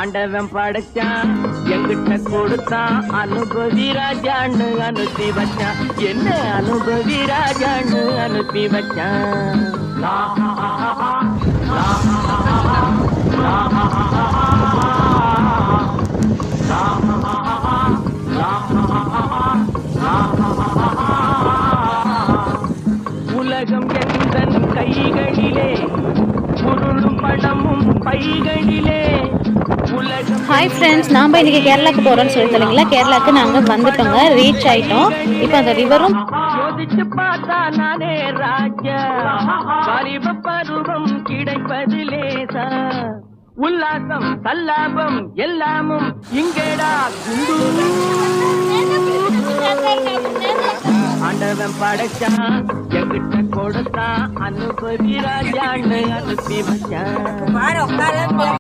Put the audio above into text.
ஆண்டவன் படைச்சான் எங்கிட்ட கொடுத்தான் அனுபவி ராஜான்னு அனுப்பி வச்சான் என்ன அனுபவி ராஜான்னு அனுப்பி வச்சான் உலகம் எந்தன் கைகளிலே பொருளும் பணமும் பைகளிலே உலகம். ஹாய் ஃப்ரெண்ட்ஸ், நாம் இன்னைக்கு கேரளாக்கு போகிறோம்னு சொல்லி தெரியுங்களா. கேரளாவுக்கு நாங்கள் வந்துட்டோங்க, ரீச் ஆகிட்டோம். இப்போ அந்த ரிவரும் யோசிச்சு பார்த்தா நானே ராஜா வாலிப பருவம் கிடைப்பது லேசா உல்லாசம் சல்லாபம் எல்லாமும் இங்கேடா குண்டு ஆண்டவன் படைச்சான் எங்கிட்ட கொடுத்தான் அனுபவி ராஜான்னு அனுப்பி வச்சான்.